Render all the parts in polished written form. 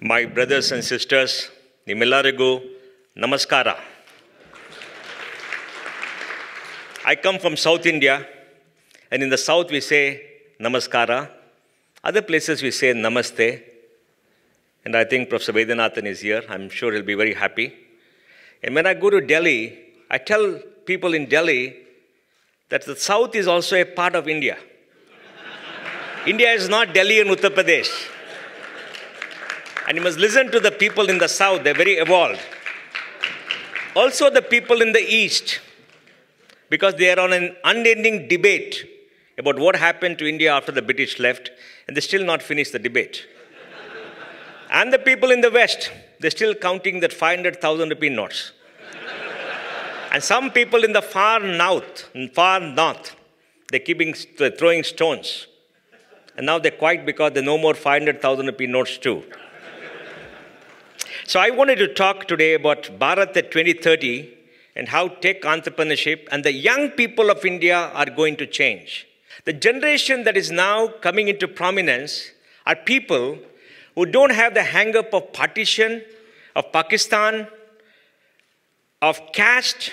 My brothers and sisters, Nimellarigu, Namaskara. I come from South India, and in the South we say Namaskara. Other places we say Namaste. And I think Professor Vedyanathan is here. I'm sure he'll be very happy. And when I go to Delhi, I tell people in Delhi that the South is also a part of India. India is not Delhi and Uttar Pradesh. And you must listen to the people in the South. They're very evolved. Also the people in the East, because they are on an unending debate about what happened to India after the British left, and they still not finished the debate. And the people in the West, they're still counting that 500,000 rupee notes. And some people in the far north, they're throwing stones. And now they're quiet because there are no more 500,000 rupee notes too. So I wanted to talk today about Bharat at 2030 and how tech entrepreneurship and the young people of India are going to change. The generation that is now coming into prominence are people who don't have the hang-up of partition, of Pakistan, of caste,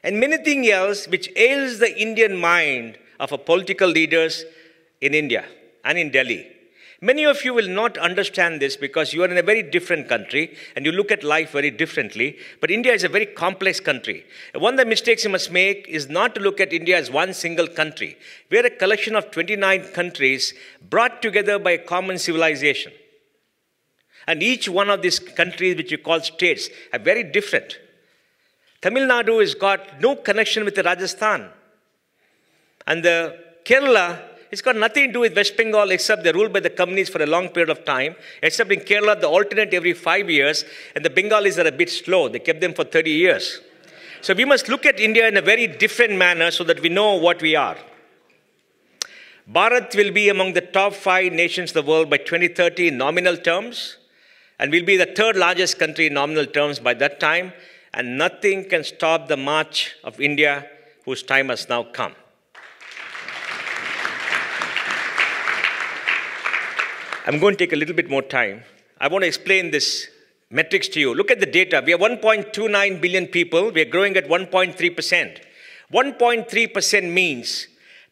and many things else which ails the Indian mind of our political leaders in India and in Delhi. Many of you will not understand this because you are in a very different country and you look at life very differently. But India is a very complex country. One of the mistakes you must make is not to look at India as one single country. We are a collection of 29 countries brought together by a common civilization. And each one of these countries, which you call states, are very different. Tamil Nadu has got no connection with Rajasthan. And the Kerala, it's got nothing to do with West Bengal except they're ruled by the communists for a long period of time. Except in Kerala, they alternate every 5 years. And the Bengalis are a bit slow. They kept them for 30 years. So we must look at India in a very different manner so that we know what we are. Bharat will be among the top 5 nations of the world by 2030 in nominal terms. And will be the third largest country in nominal terms by that time. And nothing can stop the march of India, whose time has now come. I'm going to take a little bit more time. I want to explain this metrics to you. Look at the data. We are 1.29 billion people. We are growing at 1.3%. 1.3% means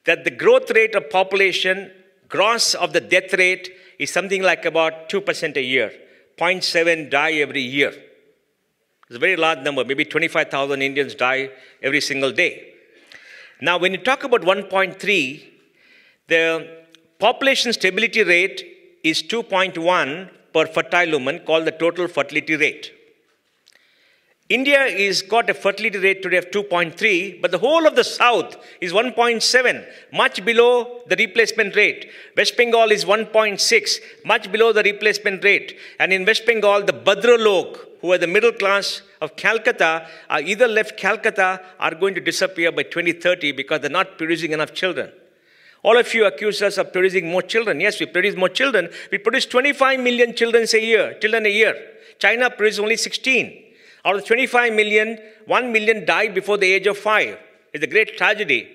that the growth rate of population, gross of the death rate, is something like about 2% a year. 0.7 die every year. It's a very large number. Maybe 25,000 Indians die every single day. Now, when you talk about 1.3, the population stability rate is 2.1 per fertile woman, called the total fertility rate. India is got a fertility rate today of 2.3, but the whole of the South is 1.7, much below the replacement rate. West Bengal is 1.6, much below the replacement rate. And in West Bengal, the Bhadralok, who are the middle class of Calcutta, are either left Calcutta or are going to disappear by 2030 because they're not producing enough children. All of you accuse us of producing more children. Yes, we produce more children. We produce 25 million children a year. China produces only 16. Out of 25 million, 1 million died before the age of 5. It's a great tragedy.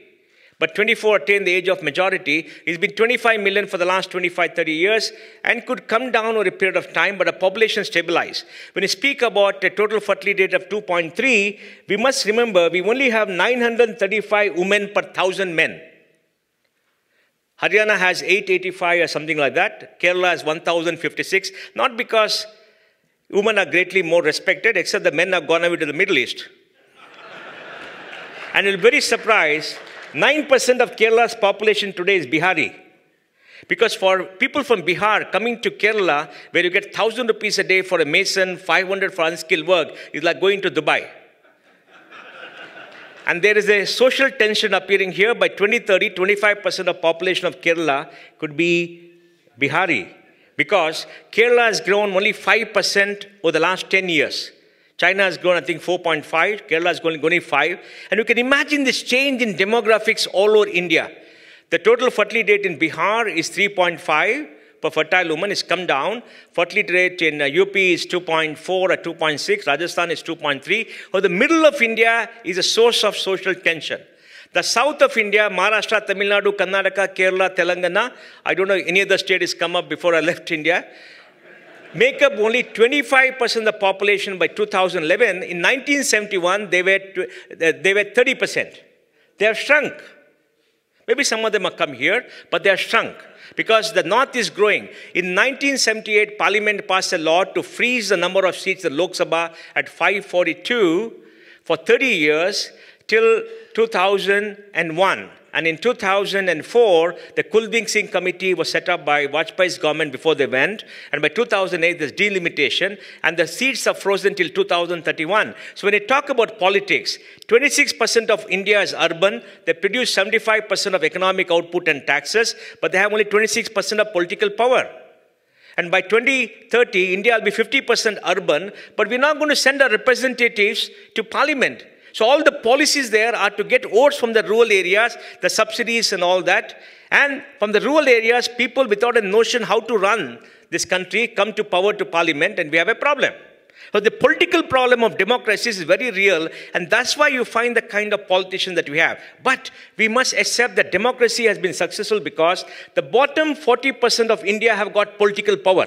But 24 attained the age of majority. It's been 25 million for the last 25, 30 years and could come down over a period of time, but our population stabilized. When you speak about a total fertility rate of 2.3, we must remember we only have 935 women per 1,000 men. Haryana has 885 or something like that. Kerala has 1,056. Not because women are greatly more respected, except the men have gone away to the Middle East. And you'll be very surprised, 9% of Kerala's population today is Bihari. Because for people from Bihar coming to Kerala, where you get 1,000 rupees a day for a mason, 500 for unskilled work, is like going to Dubai. And there is a social tension appearing here. By 2030, 25% of population of Kerala could be Bihari. Because Kerala has grown only 5% over the last 10 years. China has grown, I think, 4.5. Kerala has grown only 5. And you can imagine this change in demographics all over India. The total fertility rate in Bihar is 3.5 per fertile woman. It's come down. Fertility rate in UP is 2.4 or 2.6. Rajasthan is 2.3. Or the middle of India is a source of social tension. The south of India, Maharashtra, Tamil Nadu, Karnataka, Kerala, Telangana, I don't know any other state has come up before I left India. make up only 25% of the population by 2011. In 1971, they were 30%. They have shrunk. Maybe some of them have come here, but they are shrunk because the North is growing. In 1978, Parliament passed a law to freeze the number of seats in Lok Sabha at 542 for 30 years till 2001. And in 2004, the Kulbing Singh Committee was set up by Vajpayee's government before they went. And by 2008, there's delimitation. And the seats are frozen till 2031. So when you talk about politics, 26% of India is urban. They produce 75% of economic output and taxes. But they have only 26% of political power. And by 2030, India will be 50% urban. But we're not going to send our representatives to parliament. So all the policies there are to get votes from the rural areas, the subsidies and all that. And from the rural areas, people without a notion how to run this country come to power to parliament, and we have a problem. So the political problem of democracy is very real, and that's why you find the kind of politician that we have. But we must accept that democracy has been successful because the bottom 40% of India have got political power.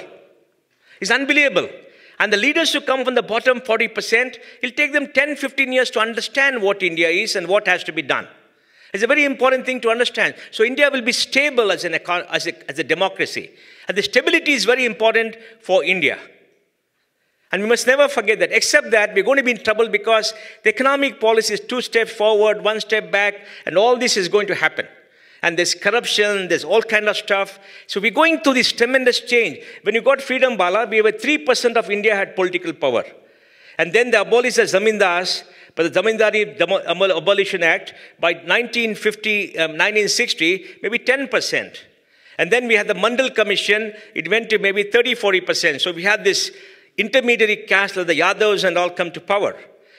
It's unbelievable. And the leaders who come from the bottom 40%, it'll take them 10, 15 years to understand what India is and what has to be done. It's a very important thing to understand. So India will be stable as a democracy. And the stability is very important for India. And we must never forget that. Except that, we're going to be in trouble because the economic policy is 2 steps forward, 1 step back, and all this is going to happen. And there's corruption, there's all kind of stuff. So we're going through this tremendous change. When you got freedom, Bala, we were 3% of India had political power. And then they abolished the zamindars, but the Zamindari Abolition Act, by 1960, maybe 10%. And then we had the Mandal Commission, it went to maybe 30, 40%. So we had this intermediary caste, like the Yadavs and all come to power.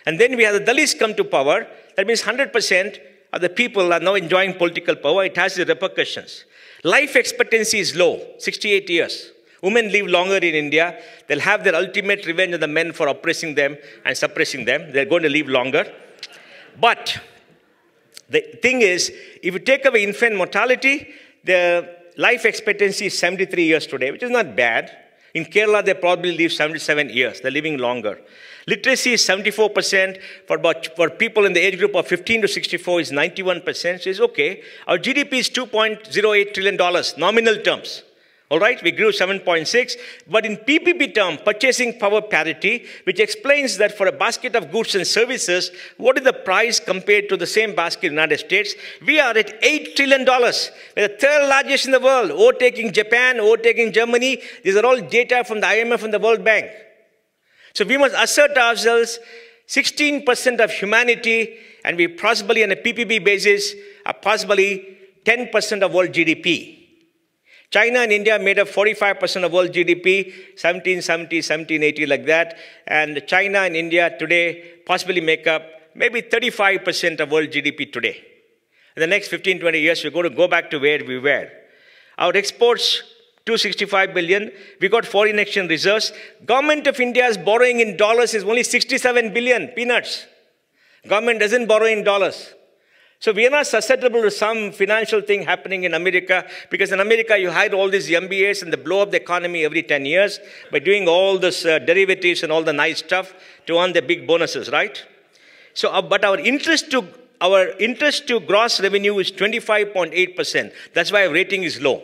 And then we had the Dalits come to power. That means 100% of the people are now enjoying political power. It has the repercussions. Life expectancy is low, 68 years. Women live longer in India. They'll have their ultimate revenge on the men for oppressing them and suppressing them. They're going to live longer. But the thing is, if you take away infant mortality, the life expectancy is 73 years today, which is not bad. In Kerala, they probably live 77 years. They're living longer. Literacy is 74%. For people in the age group of 15 to 64 is 91%. So it's okay. Our GDP is $2.08 trillion, nominal terms. All right, we grew 7.6. But in PPP term, purchasing power parity, which explains that for a basket of goods and services, what is the price compared to the same basket in the United States? We are at $8 trillion. We're the 3rd largest in the world, overtaking Japan, overtaking Germany. These are all data from the IMF and the World Bank. So we must assert ourselves, 16% of humanity, and we possibly on a PPP basis are possibly 10% of world GDP. China and India made up 45% of world GDP, 1770, 1780, like that. And China and India today possibly make up maybe 35% of world GDP today. In the next 15, 20 years, we're going to go back to where we were. Our exports, 265 billion. We got foreign exchange reserves. Government of India's borrowing in dollars is only 67 billion, peanuts. Government doesn't borrow in dollars. So we are not susceptible to some financial thing happening in America, because in America you hide all these MBAs and they blow up the economy every 10 years by doing all this derivatives and all the nice stuff to earn the big bonuses, right? So, but our interest to gross revenue is 25.8%. That's why our rating is low,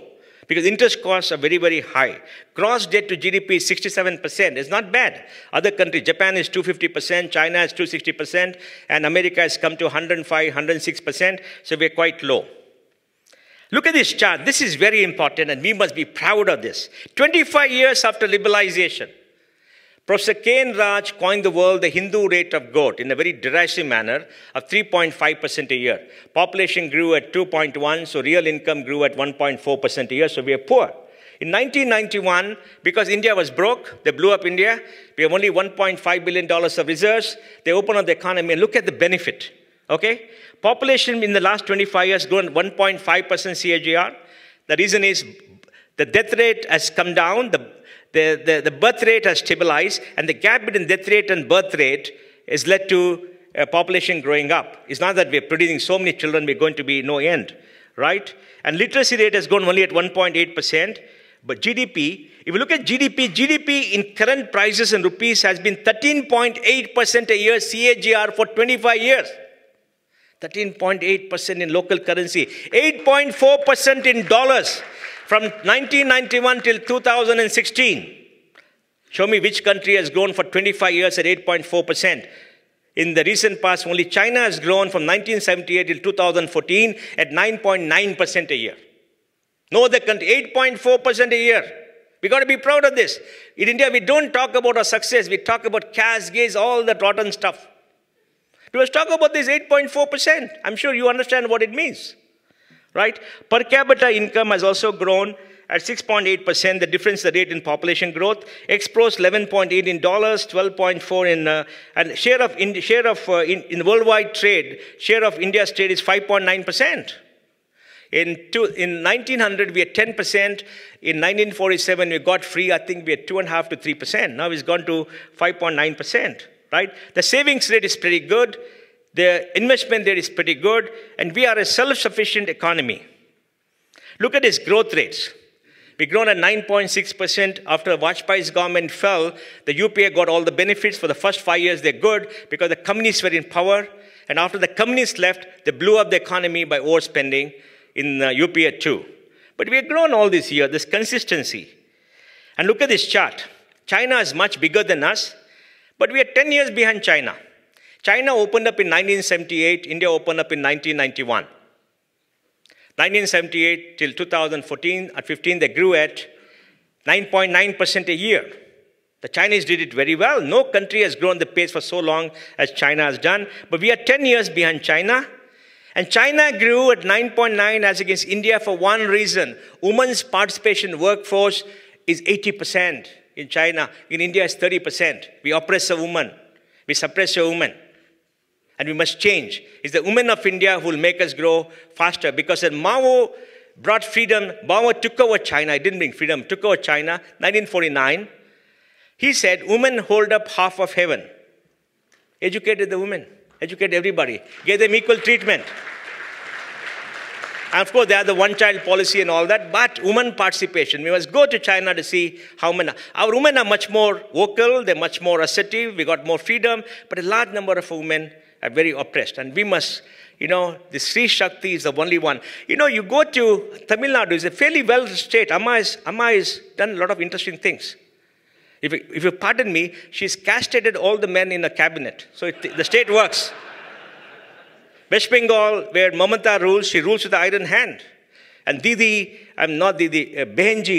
because interest costs are very, very high. Gross debt to GDP is 67%. It's not bad. Other countries, Japan is 250%, China is 260%, and America has come to 105, 106%, so we're quite low. Look at this chart. This is very important, and we must be proud of this. 25 years after liberalization, Professor K.N. Raj coined the world the Hindu rate of growth in a very derisive manner of 3.5% a year. Population grew at 2.1, so real income grew at 1.4% a year, so we are poor. In 1991, because India was broke, they blew up India. We have only $1.5 billion of reserves. They opened up the economy, and look at the benefit, okay? Population in the last 25 years grown 1.5% CAGR. The reason is the death rate has come down, the birth rate has stabilized, and the gap between death rate and birth rate has led to population growing up. It's not that we're producing so many children, we're going to be no end, right? And literacy rate has gone only at 1.8%, But GDP, if you look at GDP in current prices and rupees has been 13.8% a year CAGR for 25 years. 13.8% in local currency, 8.4% in dollars from 1991 till 2016. Show me which country has grown for 25 years at 8.4%. In the recent past, only China has grown from 1978 till 2014 at 9.9% a year. No other country, 8.4% a year. We got to be proud of this. In India, we don't talk about our success. We talk about cash, gaze, all that rotten stuff. Let's talk about this 8.4%. I'm sure you understand what it means, right? Per capita income has also grown at 6.8%. The difference, the rate in population growth. Exports 11.8 in dollars, 12.4 in, and in worldwide trade, share of India's trade is 5.9%. In 1900, we had 10%. In 1947, we got free. I think we had 2.5 to 3%. Now it's gone to 5.9%, right? The savings rate is pretty good. The investment rate is pretty good. And we are a self-sufficient economy. Look at its growth rates. We've grown at 9.6%. After Vajpayee's government fell, the UPA got all the benefits. For the first 5 years, they're good because the communists were in power. And after the communists left, they blew up the economy by overspending in UPA too. But we have grown all this year, this consistency. And look at this chart. China is much bigger than us, but we are 10 years behind China. China opened up in 1978, India opened up in 1991. 1978 till 2014 at 15, they grew at 9.9% a year. The Chinese did it very well. No country has grown the pace for so long as China has done. But we are 10 years behind China. And China grew at 9.9 as against India for one reason. Women's participation workforce is 80% in China. In India, it's 30%. We oppress a woman. We suppress a woman. And we must change. It's the women of India who will make us grow faster. Because when Mao brought freedom, Mao took over China. He didn't bring freedom, took over China, 1949. He said, women hold up half of heaven. Educated the women. Educate everybody. Gave them equal treatment. And of course, they have the one-child policy and all that, but women participation. We must go to China to see how many. Our women are much more vocal, they're much more assertive, we got more freedom, but a large number of women are very oppressed. And we must, the Sri Shakti is the only one. You go to Tamil Nadu, it's a fairly well state. Amma has done a lot of interesting things. If you pardon me, she's castrated all the men in a cabinet. So the state works. West Bengal, where Mamata rules, she rules with the iron hand. And Behenji,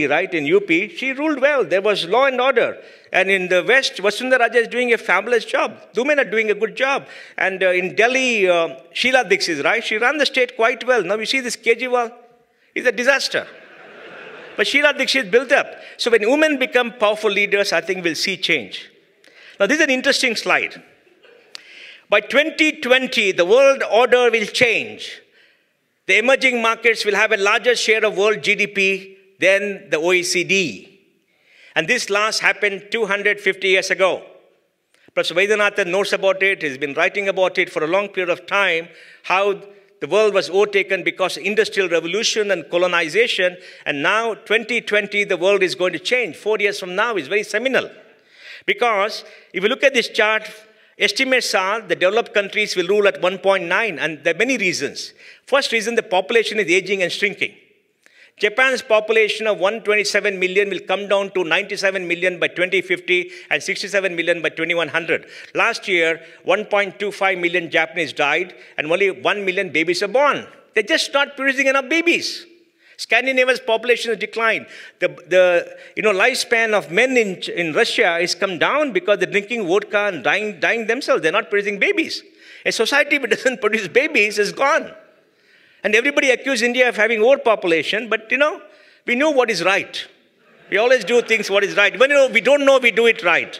right, in UP, she ruled well. There was law and order. And in the West, Vasundhara Raja is doing a fabulous job. The women are doing a good job. And in Delhi, Sheila Dixit, right, she ran the state quite well. Now you see this Kejriwal, it's a disaster. But Sheila Dixit built up. So when women become powerful leaders, I think we'll see change. Now this is an interesting slide. By 2020, the world order will change. The emerging markets will have a larger share of world GDP than the OECD. And this last happened 250 years ago. Professor Vaidyanathan knows about it. He's been writing about it for a long period of time, how the world was overtaken because of industrial revolution and colonization. And now, 2020, the world is going to change. 4 years from now is very seminal. Because if you look at this chart, estimates are the developed countries will rule at 1.9, and there are many reasons. First reason, the population is aging and shrinking. Japan's population of 127 million will come down to 97 million by 2050 and 67 million by 2100. Last year, 1.25 million Japanese died and only 1 million babies are born. They're just not producing enough babies. Scandinavia's population has declined. The lifespan of men in Russia has come down because they're drinking vodka and dying themselves. They're not producing babies. A society that doesn't produce babies is gone. And everybody accused India of having overpopulation, but we know what is right. We always do things what is right. Even we don't know, we do it right.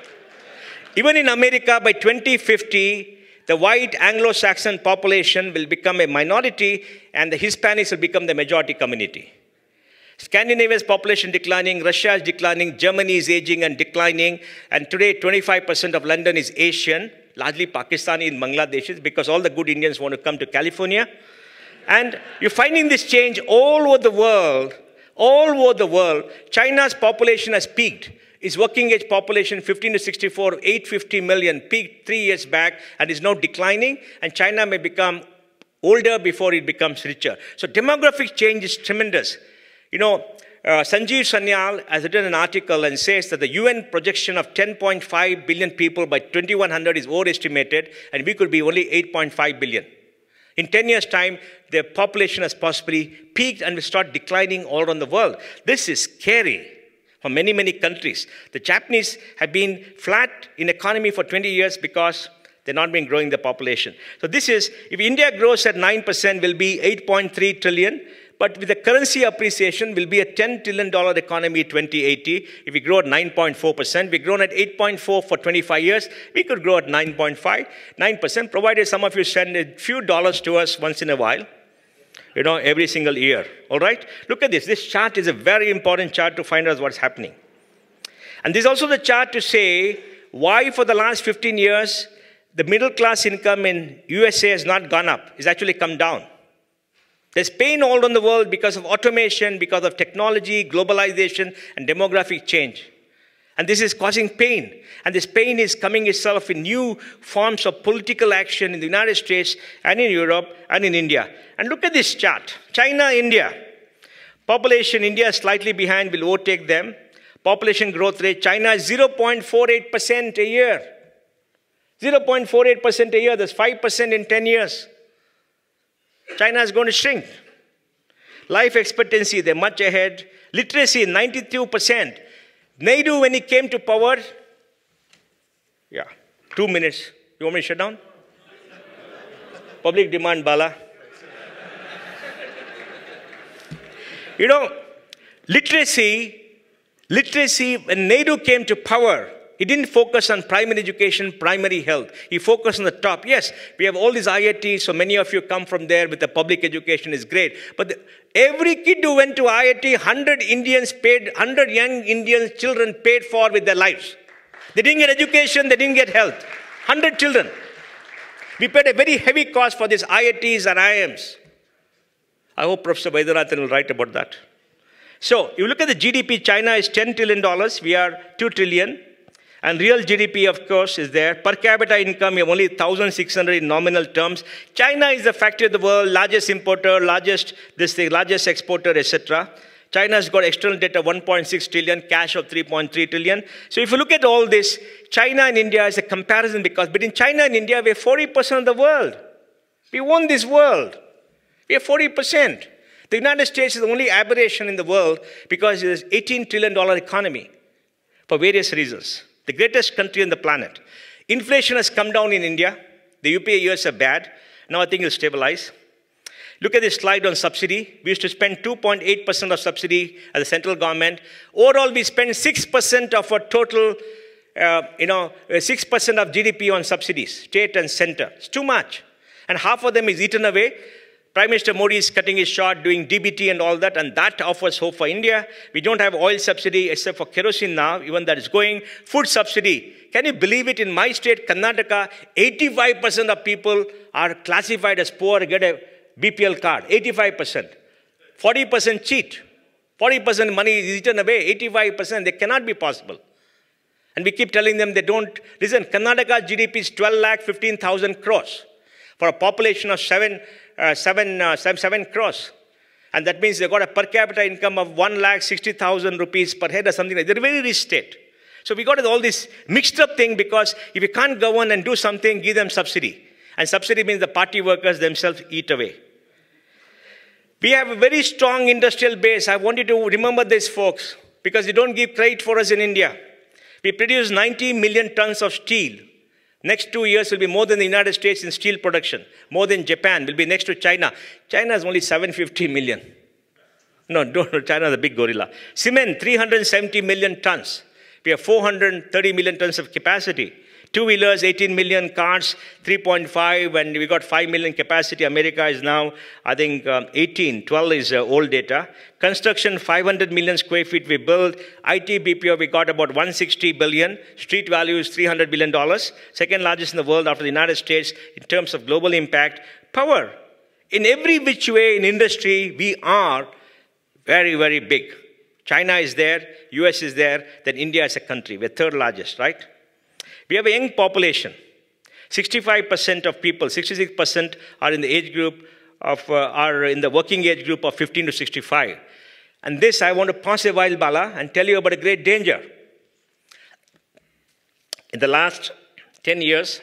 Even in America, by 2050, the white Anglo-Saxon population will become a minority and the Hispanics will become the majority community. Scandinavia's population declining, Russia is declining, Germany is aging and declining, and today 25% of London is Asian, largely Pakistani and Bangladeshis, because all the good Indians want to come to California. And you're finding this change all over the world. All over the world, China's population has peaked. Its working age population, 15 to 64, 850 million, peaked 3 years back and is now declining. And China may become older before it becomes richer. So demographic change is tremendous. You know, Sanjeev Sanyal has written an article and says that the UN projection of 10.5 billion people by 2100 is overestimated, and we could be only 8.5 billion. In 10 years' time, the population has possibly peaked and will start declining all around the world. This is scary for many, many countries. The Japanese have been flat in economy for 20 years because they've not been growing the population. So this is, if India grows at 9%, will be 8.3 trillion. But with the currency appreciation, will be a $10 trillion economy in 2080. If we grow at 9.4%, we've grown at 8.4 for 25 years. We could grow at 9%, provided some of you send a few dollars to us once in a while, you know, every single year. All right? Look at this. This chart is a very important chart to find out what's happening. And this is also the chart to say why for the last 15 years, the middle class income in USA has not gone up. It's actually come down. There's pain all around the world because of automation, because of technology, globalization, and demographic change. And this is causing pain. And this pain is coming itself in new forms of political action in the United States and in Europe and in India. And look at this chart. China, India. Population, India is slightly behind, will overtake them. Population growth rate, China is 0.48% a year. 0.48% a year, that's 5% in 10 years. China is going to shrink. Life expectancy, they're much ahead. Literacy, 92%. Naidu, when he came to power, 2 minutes. You want me to shut down? Public demand, Bala. You know, literacy, when Naidu came to power, he didn't focus on primary education, primary health. He focused on the top. Yes, we have all these IITs, so many of you come from there with the public education is great. But every kid who went to IIT, 100 young Indian children paid for with their lives. They didn't get education, they didn't get health. 100 children. We paid a very heavy cost for these IITs and IIMs. I hope Professor Vaidyanathan will write about that. So, you look at the GDP, China is $10 trillion, we are $2 trillion. And real GDP, of course, is there. Per capita income, you have only 1,600 in nominal terms. China is the factory of the world, largest importer, largest exporter, etc. China has got external debt of 1.6 trillion, cash of 3.3 trillion. So if you look at all this, China and India is a comparison because between China and India, we're 40% of the world. We own this world. We are 40%. The United States is the only aberration in the world because it is an $18 trillion economy for various reasons. The greatest country on the planet. Inflation has come down in India. The UPA years are bad. Now I think it'll stabilize. Look at this slide on subsidy. We used to spend 2.8% of subsidy as the central government. Overall, we spend 6% of our total, 6% of GDP on subsidies, state and center. It's too much. And half of them is eaten away. Prime Minister Modi is cutting his short, doing DBT and all that, and that offers hope for India. We don't have oil subsidy except for kerosene now, even that is going. Food subsidy. Can you believe it? In my state, Karnataka, 85% of people are classified as poor and get a BPL card. 85%. 40% cheat. 40% money is eaten away. 85%. They cannot be possible. And we keep telling them they don't. Listen, Karnataka's GDP is 12,15,000 crores for a population of 7 crores. And that means they've got a per capita income of 1,60,000 rupees per head or something like that. They're a very rich state. So we got all this mixed up thing because if you can't govern and do something, give them subsidy. And subsidy means the party workers themselves eat away. We have a very strong industrial base. I want you to remember this, folks, because you don't give credit for us in India. We produce 90 million tons of steel. Next 2 years will be more than the United States in steel production. More than Japan. Will be next to China. China is only 750 million. No, China is a big gorilla. Cement, 370 million tons. We have 430 million tons of capacity. Two-wheelers, 18 million cars, 3.5, and we got 5 million capacity. America is now, I think, 18. 12 is old data. Construction, 500 million square feet we built. IT BPO, we got about 160 billion. Street value is $300 billion. Second largest in the world after the United States in terms of global impact. Power. In every which way in industry, we are Very, very big. China is there, US is there, then India is a country. We're third largest, right? We have a young population. 65% of people, 66% are in the age group of, are in the working age group of 15 to 65. And this, I want to pause a while, Bala, and tell you about a great danger. In the last 10 years,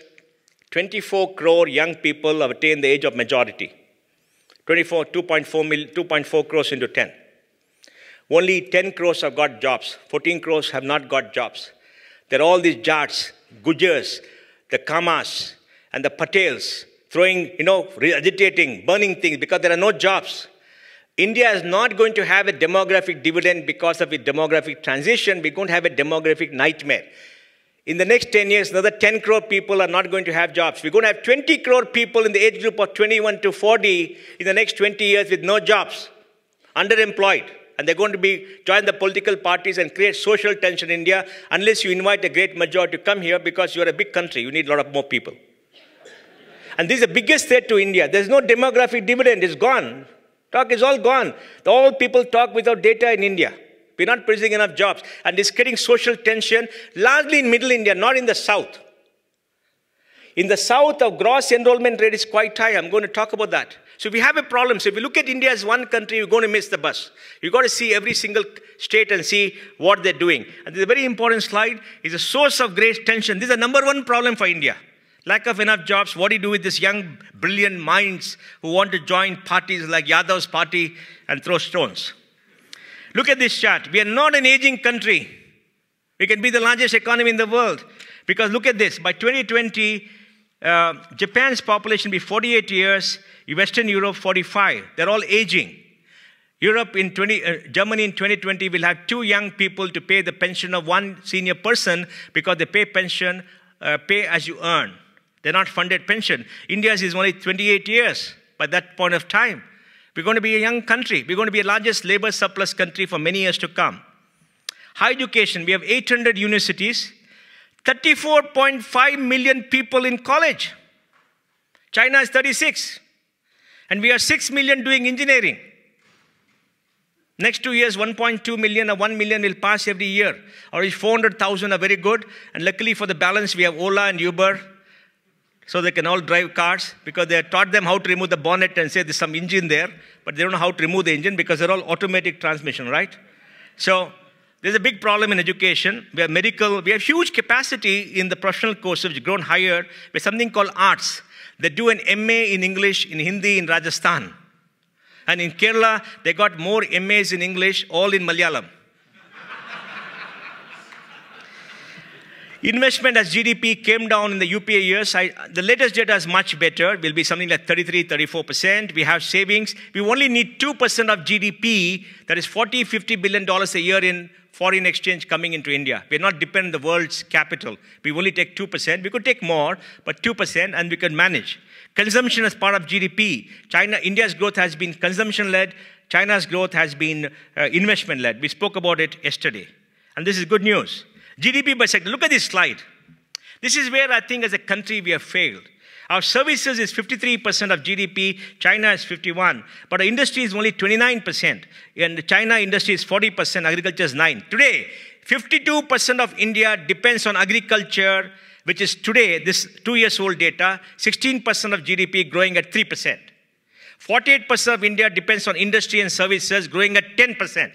24 crore young people have attained the age of majority. 2.4 crores into 10. Only 10 crores have got jobs. 14 crores have not got jobs. There are all these Jats, Gujars, the Kamas, and the Patels throwing, agitating, burning things because there are no jobs. India is not going to have a demographic dividend because of a demographic transition. We're going to have a demographic nightmare. In the next 10 years, another 10 crore people are not going to have jobs. We're going to have 20 crore people in the age group of 21 to 40 in the next 20 years with no jobs, underemployed. And they're going to join the political parties and create social tension in India unless you invite a great majority to come here because you're a big country. You need a lot of more people. And this is the biggest threat to India. There's no demographic dividend. It's gone. Talk is all gone. All people talk without data in India. We're not producing enough jobs. And it's creating social tension, largely in middle India, not in the south. In the south, our gross enrollment rate is quite high. I'm going to talk about that. So we have a problem. So if you look at India as one country, you're going to miss the bus. You've got to see every single state and see what they're doing. And this is a very important slide. It's a source of great tension. This is the number one problem for India. Lack of enough jobs. What do you do with these young, brilliant minds who want to join parties like Yadav's party and throw stones? Look at this chart. We are not an aging country. We can be the largest economy in the world. Because look at this. By 2020, Japan's population will be 48 years. Western Europe, 45. They're all aging. Germany in 2020 will have 2 young people to pay the pension of 1 senior person because they pay pension, pay as you earn. They're not funded pension. India's is only 28 years by that point of time. We're going to be a young country. We're going to be the largest labor surplus country for many years to come. Higher education, we have 800 universities, 34.5 million people in college. China is 36. And we are 6 million doing engineering. Next 2 years, 1.2 million or 1 million will pass every year. Or 400,000 are very good. And luckily for the balance, we have Ola and Uber. So they can all drive cars because they have taught them how to remove the bonnet and say there's some engine there. But they don't know how to remove the engine because they're all automatic transmission, right? So there's a big problem in education. We have medical. We have huge capacity in the professional courses which have grown higher. We have something called arts. They do an MA in English, in Hindi, in Rajasthan. And in Kerala, they got more MAs in English, all in Malayalam. Investment as GDP came down in the UPA years. The latest data is much better. It will be something like 33, 34%. We have savings. We only need 2% of GDP, that is $40, $50 billion a year in foreign exchange coming into India. We're not dependent on the world's capital. We only take 2%. We could take more, but 2%, and we can manage. Consumption as part of GDP. India's growth has been consumption-led. China's growth has been investment-led. We spoke about it yesterday. And this is good news. GDP by sector. Look at this slide. This is where I think as a country we have failed. Our services is 53% of GDP. China is 51%. But our industry is only 29%. And the China industry is 40%. Agriculture is 9%. Today, 52% of India depends on agriculture, which is today, this 2-year-old data, 16% of GDP growing at 3%. 48% of India depends on industry and services growing at 10%.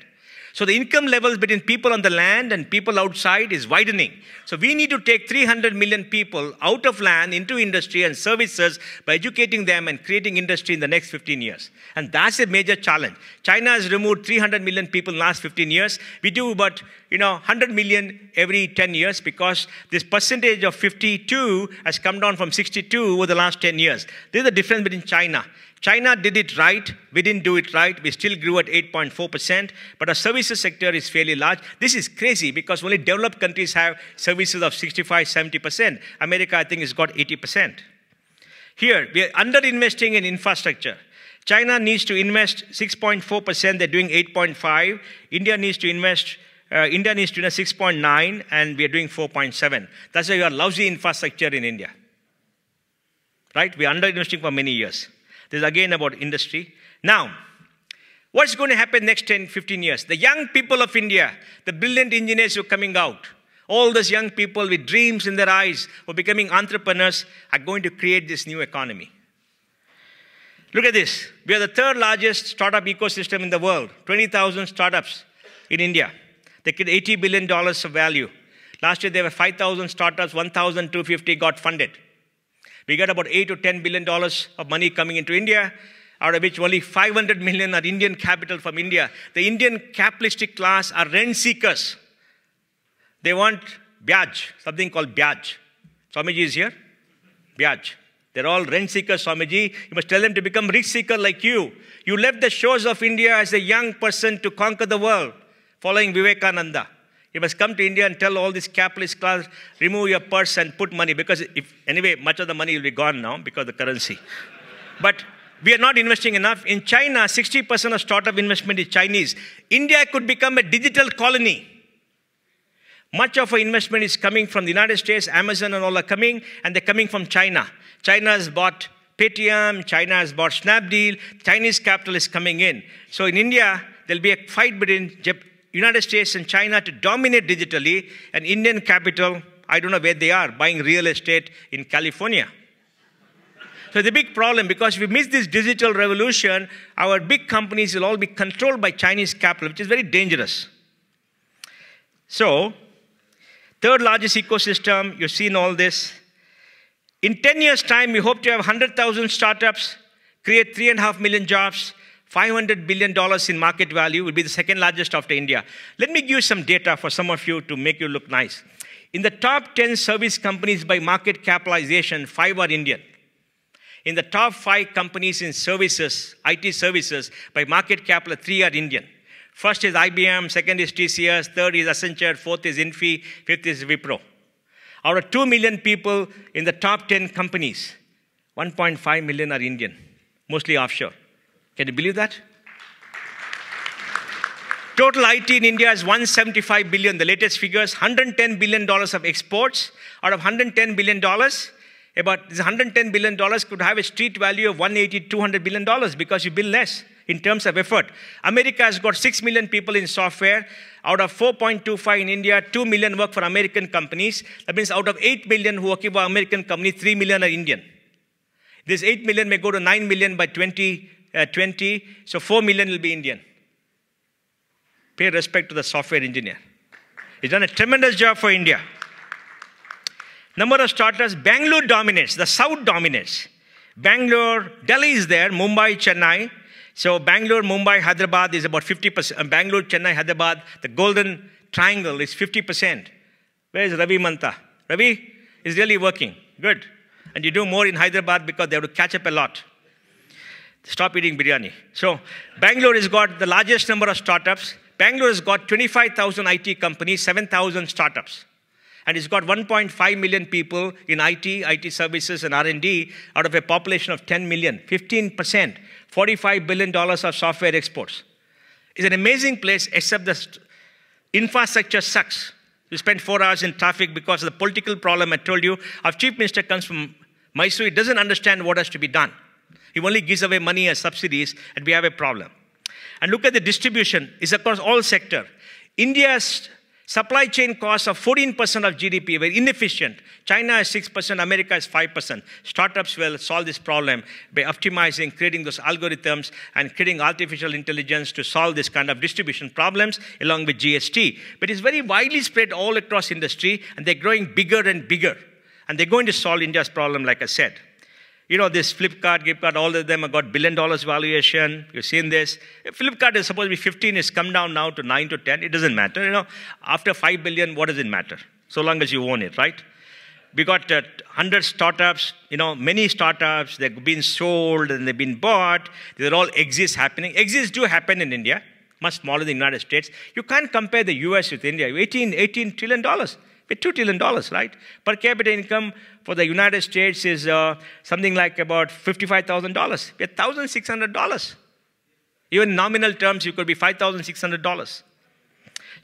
So the income levels between people on the land and people outside is widening. So we need to take 300 million people out of land into industry and services by educating them and creating industry in the next 15 years. And that's a major challenge. China has removed 300 million people in the last 15 years. We do about 100 million every 10 years because this percentage of 52 has come down from 62 over the last 10 years. This is the difference between China. China did it right. We didn't do it right. We still grew at 8.4%. But our services sector is fairly large. This is crazy because only developed countries have services of 65, 70%. America, I think, has got 80%. Here, we are under-investing in infrastructure. China needs to invest 6.4%. They're doing 8.5%. India needs to invest 6.9%, and we are doing 4.7%. That's why we have lousy infrastructure in India. Right? We are under-investing for many years. This is again about industry. Now, What's going to happen next 10, 15 years? The young people of India, the brilliant engineers who are coming out, all those young people with dreams in their eyes who are becoming entrepreneurs are going to create this new economy. Look at this. We are the third largest startup ecosystem in the world. 20,000 startups in India. They create $80 billion of value. Last year, there were 5,000 startups, 1,250 got funded. We got about $8 to $10 billion of money coming into India, out of which only 500 million are Indian capital from India. The Indian capitalistic class are rent seekers. They want Byaj, something called Byaj. Swamiji is here? Byaj. They're all rent seekers, Swamiji. You must tell them to become rich seeker like you. You left the shores of India as a young person to conquer the world, following Vivekananda. You must come to India and tell all this capitalist class, remove your purse and put money. Because anyway, much of the money will be gone now because of the currency. But we are not investing enough. In China, 60% of startup investment is Chinese. India could become a digital colony. Much of our investment is coming from the United States. Amazon and all are coming, and they're coming from China. China has bought Paytm. China has bought Snapdeal. Chinese capital is coming in. So in India, there'll be a fight between United States and China to dominate digitally. And Indian capital, I don't know where they are, buying real estate in California. So it's a big problem because if we miss this digital revolution, our big companies will all be controlled by Chinese capital, which is very dangerous. So, third largest ecosystem, you've seen all this. In 10 years' time, we hope to have 100,000 startups, create 3.5 million jobs, $500 billion in market value, will be the second largest after India. Let me give you some data for some of you to make you look nice. In the top 10 service companies by market capitalization, 5 are Indian. In the top 5 companies in services, IT services, by market capital, 3 are Indian. First is IBM, second is TCS, third is Accenture, fourth is Infy, fifth is Wipro. Out of 2 million people in the top 10 companies, 1.5 million are Indian, mostly offshore. Can you believe that? Total IT in India is $175 billion. The latest figures, $110 billion of exports. Out of $110 billion, about this $110 billion could have a street value of $180, $200 billion because you bill less in terms of effort. America has got 6 million people in software. Out of 4.25 in India, 2 million work for American companies. That means out of 8 million who work for American companies, 3 million are Indian. This 8 million may go to 9 million by 2020, so 4 million will be Indian. Pay respect to the software engineer. He's done a tremendous job for India. Number of startups, Bangalore dominates, the South dominates. Bangalore, Delhi is there, Mumbai, Chennai. So Bangalore, Mumbai, Hyderabad is about 50%. Bangalore, Chennai, Hyderabad, the golden triangle is 50%. Where is Ravi Manta? Ravi is really working. Good. And you do more in Hyderabad because they have to catch up a lot. Stop eating biryani. So Bangalore has got the largest number of startups. Bangalore has got 25,000 IT companies, 7,000 startups. And it's got 1.5 million people in IT services and R&D out of a population of 10 million, 15%, $45 billion of software exports. It's an amazing place, except the infrastructure sucks. We spent 4 hours in traffic because of the political problem I told you. Our chief minister comes from Mysore. He doesn't understand what has to be done. He only gives away money as subsidies, and we have a problem. And look at the distribution. It's across all sectors. India's supply chain costs of 14% of GDP, very inefficient. China is 6%, America is 5%. Startups will solve this problem by optimizing, creating those algorithms and creating artificial intelligence to solve this kind of distribution problems along with GST. But it's very widely spread all across industry, and they're growing bigger and bigger. And they're going to solve India's problem, like I said. You know, this Flipkart, all of them have got $1 billion valuation. You've seen this. If Flipkart is supposed to be 15, it's come down now to 9 to 10. It doesn't matter. You know, after 5 billion, what does it matter? So long as you own it, right? We got 100 startups, you know, many startups. They've been sold and they've been bought. These are all exits happening. Exits do happen in India, much smaller than the United States. You can't compare the US with India. $18 trillion. With $2 trillion, right? Per capita income for the United States is something like about $55,000. We're $1,600. Even in nominal terms, you could be $5,600.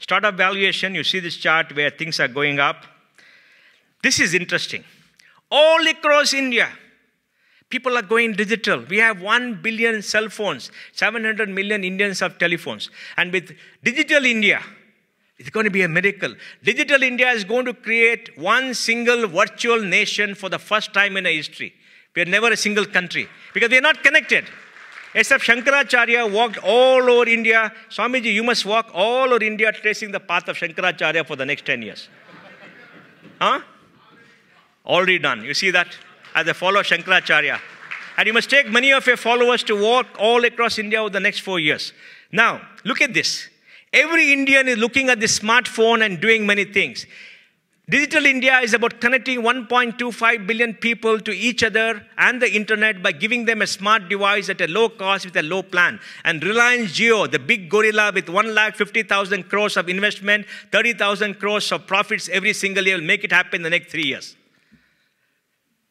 Startup valuation, you see this chart where things are going up. This is interesting. All across India, People are going digital. We have 1 billion cell phones. 700 million Indians have telephones. And with Digital India, it's going to be a miracle. Digital India is going to create one single virtual nation for the first time in our history. We are never a single country because we are not connected. Except Shankaracharya walked all over India. Swamiji, you must walk all over India tracing the path of Shankaracharya for the next 10 years. Huh? Already done. You see that? As a follower of Shankaracharya. And you must take many of your followers to walk all across India over the next 4 years. Now, look at this. Every Indian is looking at the smartphone and doing many things. Digital India is about connecting 1.25 billion people to each other and the internet by giving them a smart device at a low cost with a low plan. And Reliance Jio, the big gorilla with 1,50,000 crores of investment, 30,000 crores of profits every single year will make it happen in the next 3 years.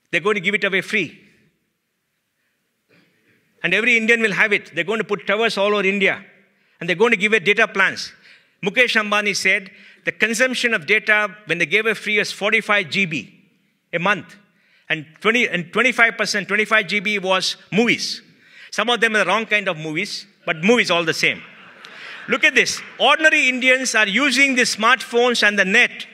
They're going to give it away free. And every Indian will have it. They're going to put towers all over India. And they're going to give it data plans. Mukesh Ambani said the consumption of data when they gave it free was 45 GB a month. And 25%, 25 GB was movies. Some of them are the wrong kind of movies, but movies all the same. Look at this. Ordinary Indians are using the smartphones and the net.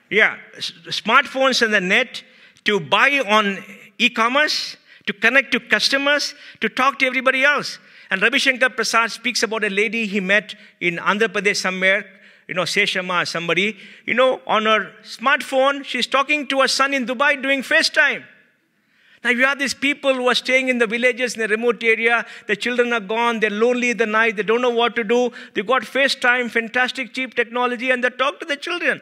Yeah, smartphones and the net to buy on e-commerce, to connect to customers, to talk to everybody else. And Ravi Shankar Prasad speaks about a lady he met in Andhra Pradesh somewhere, Seshama or somebody, on her smartphone, she's talking to her son in Dubai doing FaceTime. Now you have these people who are staying in the villages in the remote area, the children are gone, they're lonely in the night, they don't know what to do, they've got FaceTime, fantastic cheap technology, and they talk to the children.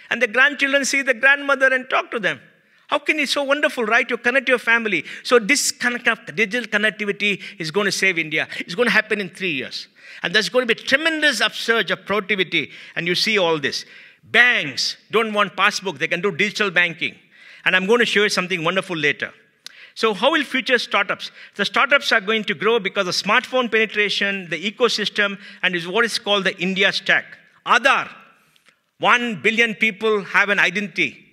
And the grandchildren see the grandmother and talk to them. How can it so wonderful, right? You connect your family. So this kind of digital connectivity is going to save India. It's going to happen in 3 years. And there's going to be a tremendous upsurge of productivity. And you see all this. Banks don't want passbook. They can do digital banking. And I'm going to show you something wonderful later. So how will future startups? The startups are going to grow because of smartphone penetration, the ecosystem, and is what is called the India stack. Aadhaar. 1 billion people have an identity.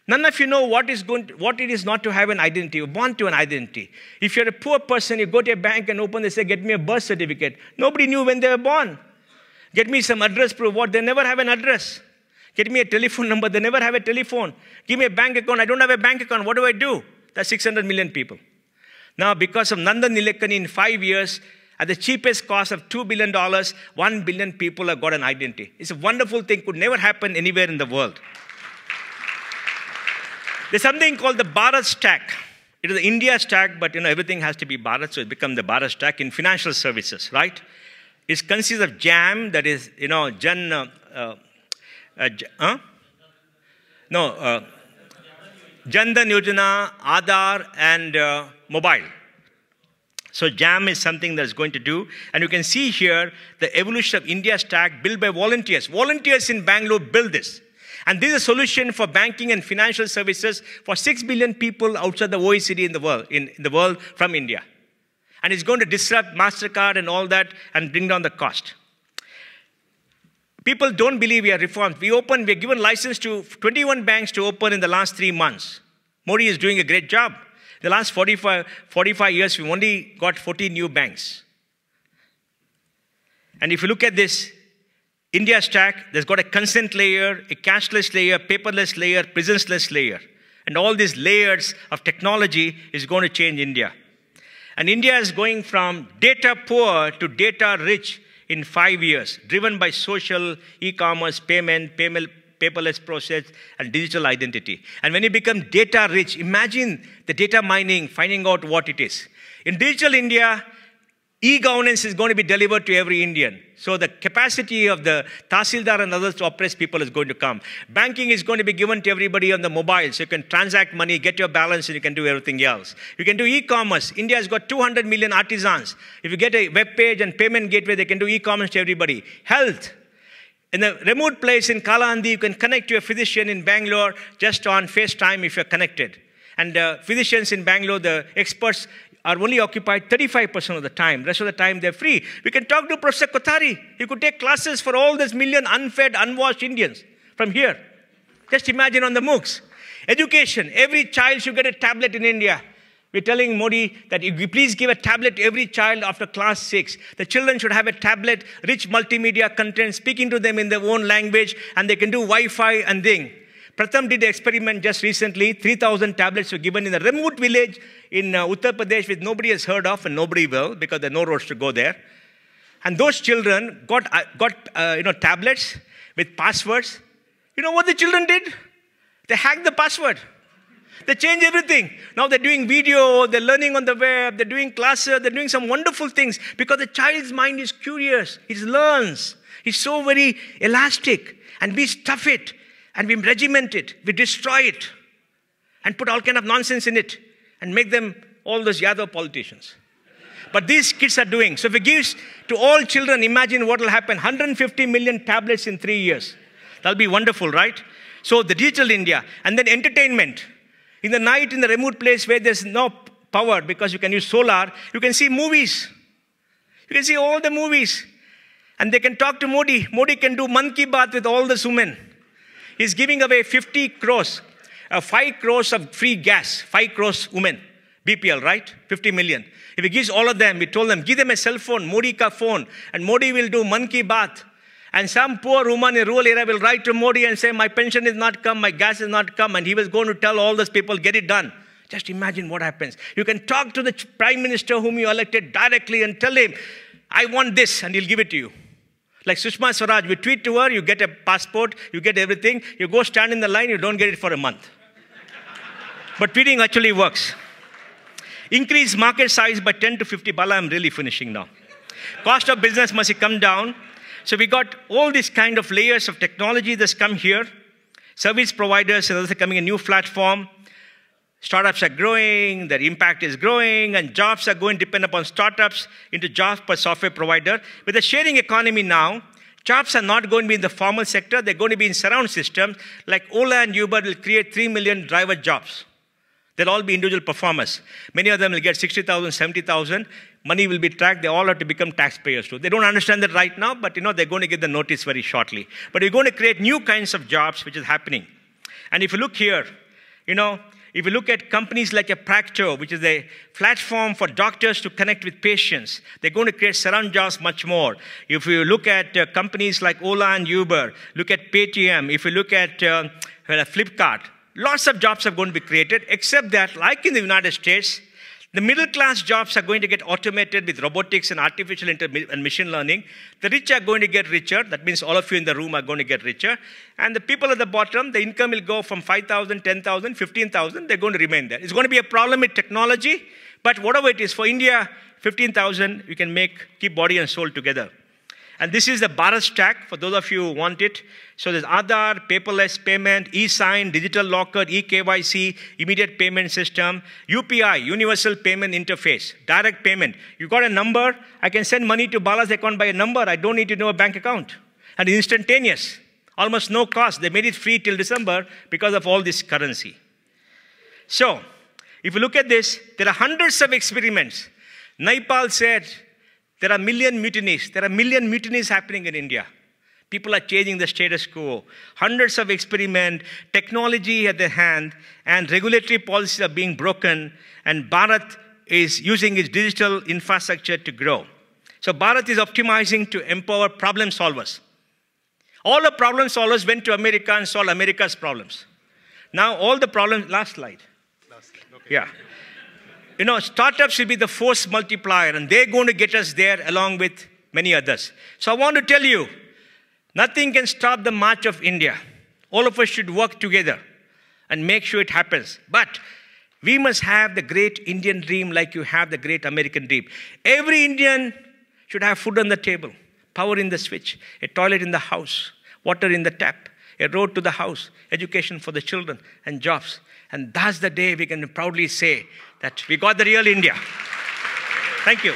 None of you know what it is not to have an identity. You're born to an identity. If you're a poor person, you go to a bank and open, they say, get me a birth certificate. Nobody knew when they were born. Get me some address proof. What? They never have an address. Get me a telephone number. They never have a telephone. Give me a bank account. I don't have a bank account. What do I do? That's 600 million people. Now, because of Nandan Nilekani, in 5 years, at the cheapest cost of $2 billion, 1 billion people have got an identity. It's a wonderful thing. Could never happen anywhere in the world. There's something called the Bharat stack. It is the India stack, but everything has to be Bharat, so it becomes the Bharat stack in financial services, right? It consists of JAM, that is, Jandan Yojana, Aadhaar, and mobile. So JAM is something that's going to do. And you can see here the evolution of India stack built by volunteers. Volunteers in Bangalore built this. And this is a solution for banking and financial services for 6 billion people outside the OECD in the world from India. And it's going to disrupt MasterCard and all that and bring down the cost. People don't believe we are reformed. We're given license to 21 banks to open in the last 3 months. Modi is doing a great job. The last 45 years, we've only got 14 new banks. And if you look at this, India stack, there's got a consent layer, a cashless layer, paperless layer, presence-less layer. And all these layers of technology is going to change India. And India is going from data poor to data rich in 5 years, driven by social, e-commerce, payment, paperless process, and digital identity. And when you become data rich, imagine the data mining, finding out what it is. In digital India, e-governance is going to be delivered to every Indian. So the capacity of the Tahsildar and others to oppress people is going to come. Banking is going to be given to everybody on the mobile. So you can transact money, get your balance, and you can do everything else. You can do e-commerce. India has got 200 million artisans. If you get a web page and payment gateway, they can do e-commerce to everybody. Health. In a remote place in Kalahandi, you can connect to a physician in Bangalore just on FaceTime if you're connected. And physicians in Bangalore, the experts, are only occupied 35% of the time. Rest of the time, they're free. We can talk to Professor Kothari. He could take classes for all these million unfed, unwashed Indians from here. Just imagine on the MOOCs. Education. Every child should get a tablet in India. We're telling Modi that if you please give a tablet to every child after class 6. The children should have a tablet, rich multimedia content, speaking to them in their own language, and they can do Wi-Fi and thing. Pratham did the experiment just recently. 3,000 tablets were given in a remote village in Uttar Pradesh, which nobody has heard of and nobody will, because there are no roads to go there. And those children got tablets with passwords. You know what the children did? They hacked the password. They changed everything. Now they're doing video, they're learning on the web, they're doing classes, they're doing some wonderful things because the child's mind is curious. He learns. He's so very elastic. And we stuff it and we regiment it. We destroy it and put all kind of nonsense in it and make them all those Yadav politicians. But these kids are doing. So if it gives to all children, imagine what will happen. 150 million tablets in 3 years. That'll be wonderful, right? So the digital India. And then entertainment. In the night, in the remote place where there's no power because you can use solar, you can see movies. You can see all the movies. And they can talk to Modi. Modi can do Man Ki Baat with all the women. He's giving away 50 crores, 5 crores of free gas, 5 crores women. BPL, right? 50 million. If he gives all of them, we told them, give them a cell phone, Modi ka phone, and Modi will do Man Ki Baat. And some poor woman in rural area will write to Modi and say, my pension is not come, my gas is not come. And he was going to tell all those people, get it done. Just imagine what happens. You can talk to the prime minister whom you elected directly and tell him, I want this, and he'll give it to you. Like Sushma Swaraj, we tweet to her, you get a passport, you get everything. You go stand in the line, you don't get it for a month. But tweeting actually works. Increase market size by 10 to 50. Bala, I'm really finishing now. Cost of business must come down. So we got all these kind of layers of technology that's come here. Service providers and others are coming a new platform. Startups are growing, their impact is growing, and jobs are going to depend upon startups into jobs per software provider. With the sharing economy now, jobs are not going to be in the formal sector, they're going to be in surround systems. Like Ola and Uber will create 3 million driver jobs. They'll all be individual performers. Many of them will get 60,000, 70,000. Money will be tracked. They all have to become taxpayers too. They don't understand that right now, but they're going to get the notice very shortly. But we're going to create new kinds of jobs, which is happening. And if you look here, if you look at companies like a Practo, which is a platform for doctors to connect with patients, they're going to create surround jobs much more. If you look at companies like Ola and Uber, look at Paytm, if you look at Flipkart, lots of jobs are going to be created, except that, like in the United States, the middle-class jobs are going to get automated with robotics and artificial intelligence and machine learning. The rich are going to get richer. That means all of you in the room are going to get richer. And the people at the bottom, the income will go from 5,000, 10,000, 15,000. They're going to remain there. It's going to be a problem with technology. But whatever it is, for India, 15,000, you can keep body and soul together. And this is the Bharat stack, for those of you who want it. So there's Aadhaar, paperless payment, e-sign, digital locker, e-KYC, immediate payment system, UPI, universal payment interface, direct payment. You got a number, I can send money to Bala's account by a number. I don't need to know a bank account. And it's instantaneous, almost no cost. They made it free till December because of all this currency. So, if you look at this, there are hundreds of experiments. Naipal said, there are million mutinies. There are million mutinies happening in India. People are changing the status quo. Hundreds of experiments, technology at their hand, and regulatory policies are being broken, and Bharat is using its digital infrastructure to grow. So Bharat is optimizing to empower problem solvers. All the problem solvers went to America and solved America's problems. Now all the problems, last slide. Okay. Yeah. Startups will be the force multiplier, and they're going to get us there along with many others. So I want to tell you, nothing can stop the march of India. All of us should work together and make sure it happens. But we must have the great Indian dream like you have the great American dream. Every Indian should have food on the table, power in the switch, a toilet in the house, water in the tap, a road to the house, education for the children, and jobs. And that's the day we can proudly say that we got the real India. Thank you.